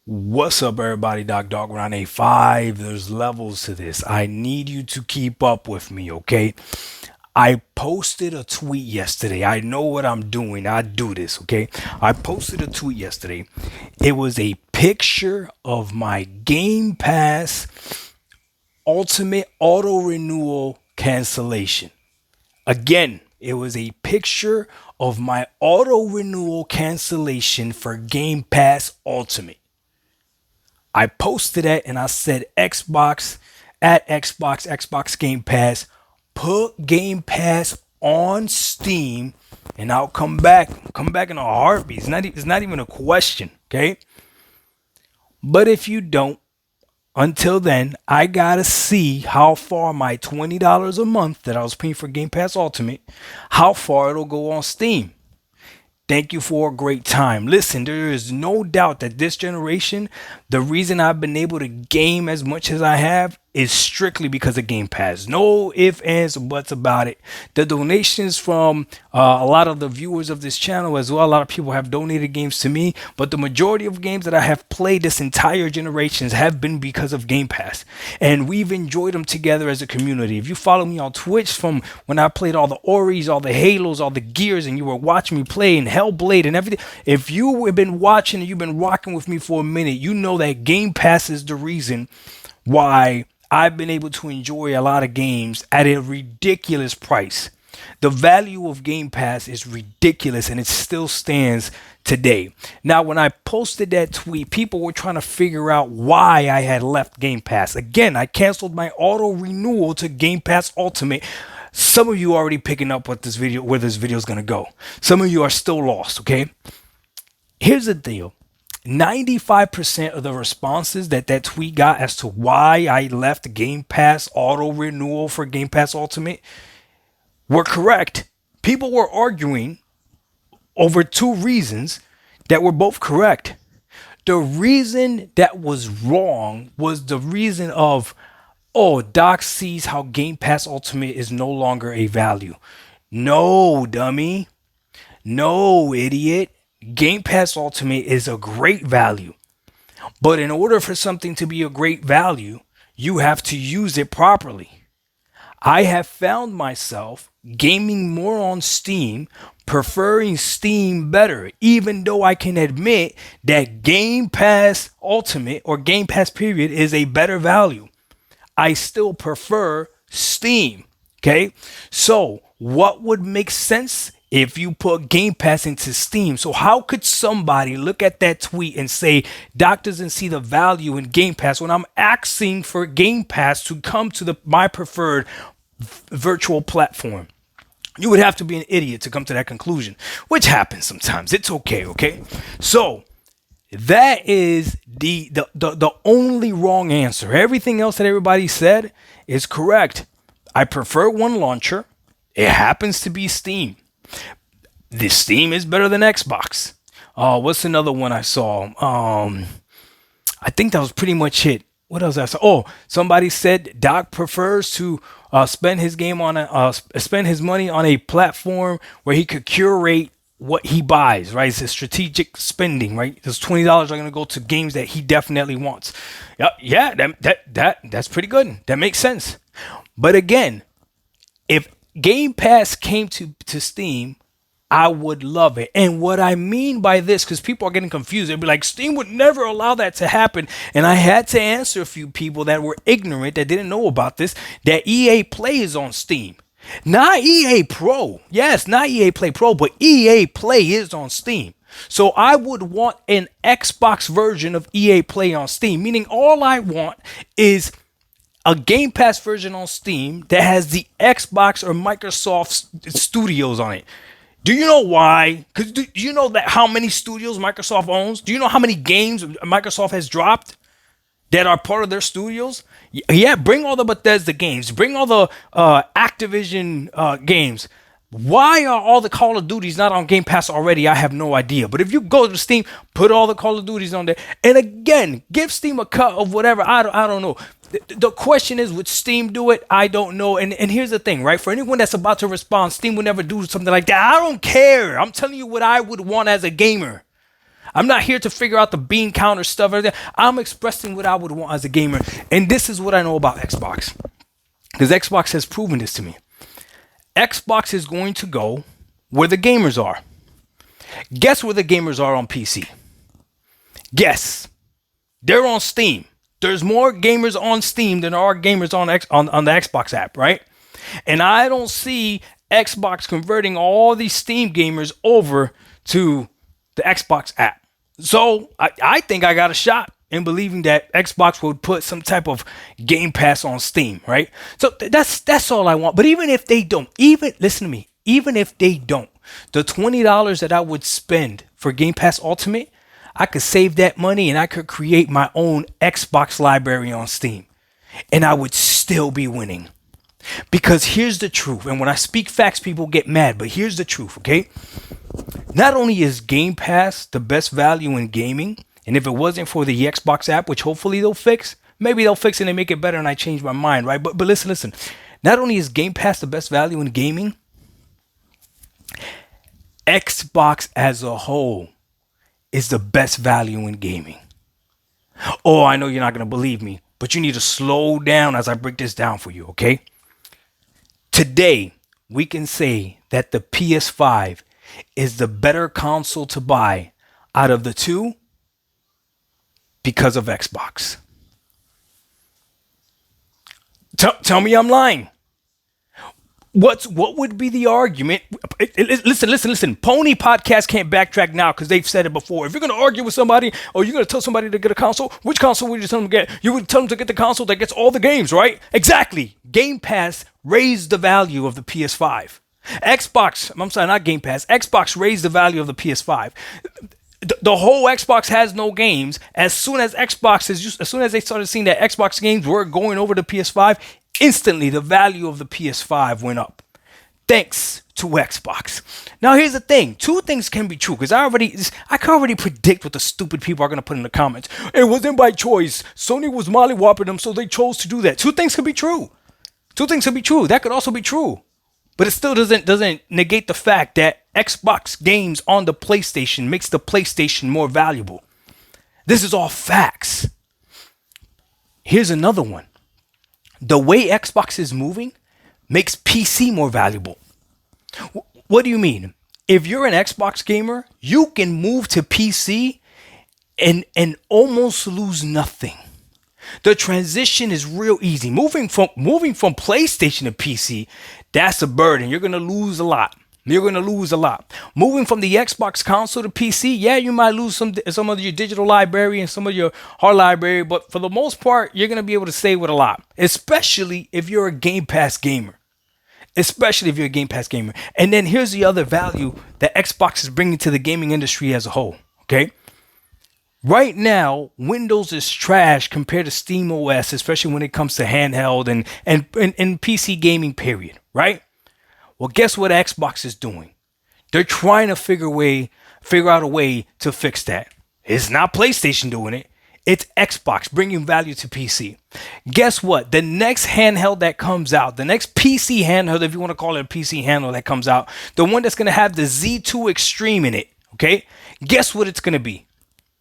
What's up, everybody? Dog Ron A5. There's levels to this. I need you to keep up with me, okay? I posted a tweet yesterday. I know what I'm doing. I do this, okay? I posted a tweet yesterday. It was a picture of my Game Pass Ultimate Auto Renewal cancellation. Again, it was a picture of my auto renewal cancellation for Game Pass Ultimate. I posted that and I said Xbox Game Pass, put Game Pass on Steam, and I'll come back in a heartbeat. It's not even a question, okay? But if you don't, until then, I gotta see how far my $20 a month that I was paying for Game Pass Ultimate, how far it'll go on Steam. Thank you for a great time. Listen, there is no doubt that this generation, the reason I've been able to game as much as I have is strictly because of Game Pass. No ifs, ands, or buts about it. The donations from a lot of the viewers of this channel as well, a lot of people have donated games to me, but the majority of games that I have played this entire generations have been because of Game Pass. And we've enjoyed them together as a community. If you follow me on Twitch from when I played all the Oris, all the Halos, all the Gears, and you were watching me play in Hellblade and everything, if you have been watching and you've been rocking with me for a minute, you know that Game Pass is the reason why I've been able to enjoy a lot of games at a ridiculous price. The value of Game Pass is ridiculous and it still stands today. Now, when I posted that tweet, people were trying to figure out why I had left Game Pass. Again, I canceled my auto renewal to Game Pass Ultimate. Some of you are already picking up what this video, where this video is going to go. Some of you are still lost, okay? Here's the deal. 95% of the responses that tweet got as to why I left Game Pass auto renewal for Game Pass Ultimate were correct. People were arguing over two reasons that were both correct. The reason that was wrong was the reason of, oh, Doc sees how Game Pass Ultimate is no longer a value. No, dummy. No, idiot. Game Pass Ultimate is a great value. But in order for something to be a great value, you have to use it properly. I have found myself gaming more on Steam, preferring Steam better, even though I can admit that Game Pass Ultimate or Game Pass period is a better value. I still prefer Steam. Okay, so what would make sense if you put Game Pass into Steam? So how could somebody look at that tweet and say Doc doesn't see the value in Game Pass when I'm asking for Game Pass to come to my preferred virtual platform? You would have to be an idiot to come to that conclusion, which happens sometimes. It's okay. So that is the only wrong answer. Everything else that everybody said is correct. I prefer one launcher. It happens to be Steam. The Steam is better than Xbox. What's another one I saw? I think that was pretty much it. What else I saw? Oh, somebody said Doc prefers to spend his money on a platform where he could curate what he buys, right? It's a strategic spending, right? Those $20 are going to go to games that he definitely wants. Yeah, that's pretty good. That makes sense. But again, if Game Pass came to Steam, I would love it. And what I mean by this, because people are getting confused, they'd be like, Steam would never allow that to happen. And I had to answer a few people that were ignorant, that didn't know about this, that EA Play is on Steam. Not EA Pro. Yes, not EA Play Pro, but EA Play is on Steam. So I would want an Xbox version of EA Play on Steam, meaning all I want is a Game Pass version on Steam that has the Xbox or Microsoft studios on it. Do you know why? Because do you know that how many studios Microsoft owns? Do you know how many games Microsoft has dropped that are part of their studios? Yeah, bring all the Bethesda games. Bring all the Activision games. Why are all the Call of Duties not on Game Pass already? I have no idea. But if you go to Steam, put all the Call of Duties on there. And again, give Steam a cut of whatever. I don't know. The question is, would Steam do it? I don't know. And here's the thing, right? For anyone that's about to respond, Steam would never do something like that. I don't care. I'm telling you what I would want as a gamer. I'm not here to figure out the bean counter stuff. I'm expressing what I would want as a gamer. And this is what I know about Xbox. Because Xbox has proven this to me. Xbox is going to go where the gamers are. Guess where the gamers are on PC? Guess. They're on Steam. There's more gamers on Steam than there are gamers on the Xbox app, right? And I don't see Xbox converting all these Steam gamers over to the Xbox app. So I think I got a shot in believing that Xbox would put some type of Game Pass on Steam, right? So that's all I want. But even if they don't, listen to me, even if they don't, the $20 that I would spend for Game Pass Ultimate, I could save that money and I could create my own Xbox library on Steam. And I would still be winning. Because here's the truth. And when I speak facts, people get mad. But here's the truth, okay? Not only is Game Pass the best value in gaming, and if it wasn't for the Xbox app, which hopefully they'll fix, maybe they'll fix it and make it better and I change my mind, right? But listen. Not only is Game Pass the best value in gaming, Xbox as a whole is the best value in gaming. Oh, I know you're not going to believe me, but you need to slow down as I break this down for you, okay? Today, we can say that the PS5 is the better console to buy out of the two because of Xbox. Tell me I'm lying. What would be the argument? Listen. Pony Podcast can't backtrack now because they've said it before. If you're going to argue with somebody or you're going to tell somebody to get a console, which console would you tell them to get? You would tell them to get the console that gets all the games, right? Exactly. Game Pass raised the value of the PS5. Not Game Pass. Xbox raised the value of the PS5. The whole Xbox has no games. As soon as they started seeing that Xbox games were going over the PS5, instantly the value of the PS5 went up. Thanks to Xbox. Now here's the thing. Two things can be true because I can already predict what the stupid people are going to put in the comments. It wasn't by choice. Sony was mollywopping them, so they chose to do that. Two things could be true. That could also be true. But it still doesn't negate the fact that Xbox games on the PlayStation makes the PlayStation more valuable. This is all facts. Here's another one. The way Xbox is moving makes PC more valuable. What do you mean? If you're an Xbox gamer, you can move to PC and almost lose nothing. The transition is real easy. Moving from PlayStation to PC, that's a burden. You're going to lose a lot. Moving from the Xbox console to PC, yeah, you might lose some of your digital library and some of your hard library, but for the most part, you're going to be able to save with a lot, especially if you're a Game Pass gamer. And then here's the other value that Xbox is bringing to the gaming industry as a whole, okay? Right now, Windows is trash compared to Steam OS, especially when it comes to handheld and PC gaming, period, right? Well, guess what Xbox is doing? They're trying to figure out a way to fix that. It's not PlayStation doing it. It's Xbox bringing value to PC. Guess what? The next handheld that comes out, the next PC handheld, if you want to call it a PC handheld that comes out, the one that's going to have the Z2 Extreme in it, okay? Guess what it's going to be?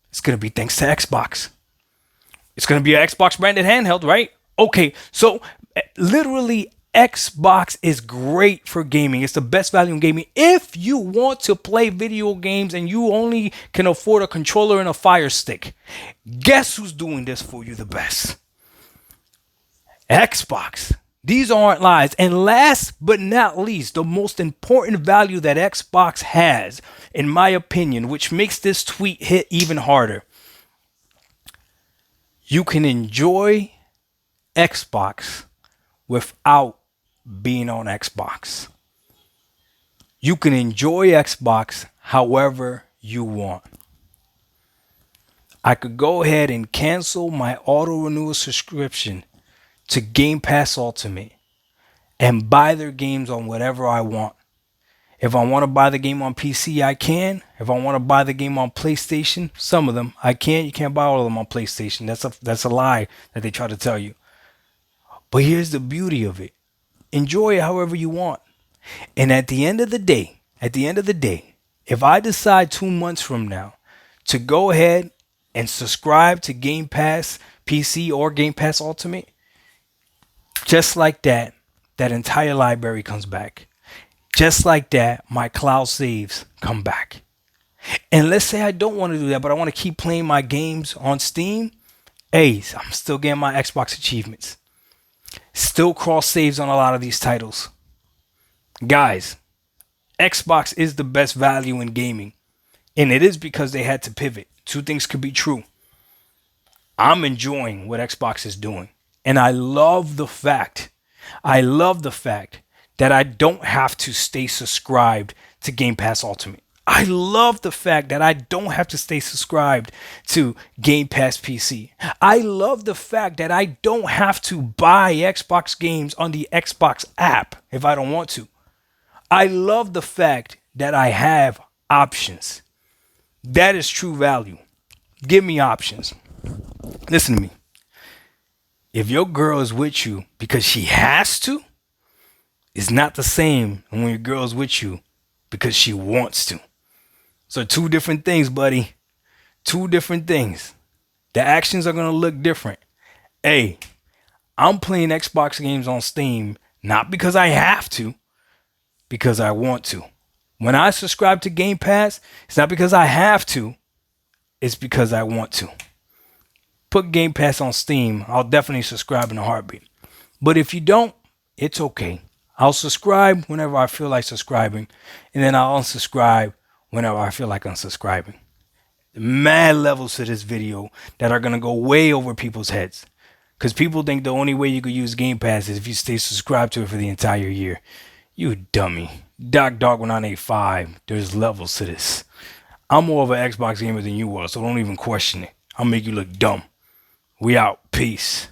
It's going to be thanks to Xbox. It's going to be an Xbox branded handheld, right? Okay, so literally Xbox is great for gaming. It's the best value in gaming. If you want to play video games and you only can afford a controller and a Fire Stick, guess who's doing this for you the best? Xbox. These aren't lies. And last but not least, the most important value that Xbox has, in my opinion, which makes this tweet hit even harder. You can enjoy Xbox without being on Xbox. You can enjoy Xbox however you want. I could go ahead and cancel my auto renewal subscription to Game Pass Ultimate and buy their games on whatever I want. If I want to buy the game on PC, I can. If I want to buy the game on PlayStation, some of them, I can. You can't buy all of them on PlayStation. That's a lie that they try to tell you. But here's the beauty of it. Enjoy it however you want. And at the end of the day, if I decide 2 months from now to go ahead and subscribe to Game Pass PC or Game Pass Ultimate, just like that, that entire library comes back. Just like that, my cloud saves come back. And let's say I don't want to do that, but I want to keep playing my games on Steam. Hey, I'm still getting my Xbox achievements. Still cross saves on a lot of these titles. Guys, Xbox is the best value in gaming. And it is because they had to pivot. Two things could be true. I'm enjoying what Xbox is doing. And I love the fact that I don't have to stay subscribed to Game Pass Ultimate. I love the fact that I don't have to stay subscribed to Game Pass PC. I love the fact that I don't have to buy Xbox games on the Xbox app if I don't want to. I love the fact that I have options. That is true value. Give me options. Listen to me. If your girl is with you because she has to, it's not the same when your girl is with you because she wants to. So two different things, buddy. Two different things. The actions are going to look different. Hey, I'm playing Xbox games on Steam not because I have to, because I want to. When I subscribe to Game Pass, it's not because I have to, it's because I want to. Put Game Pass on Steam, I'll definitely subscribe in a heartbeat. But if you don't, it's okay. I'll subscribe whenever I feel like subscribing, and then I'll unsubscribe whenever I feel like unsubscribing. Mad levels to this video that are going to go way over people's heads. Because people think the only way you could use Game Pass is if you stay subscribed to it for the entire year. You dummy. Dog1985, there's levels to this. I'm more of an Xbox gamer than you are, so don't even question it. I'll make you look dumb. We out. Peace.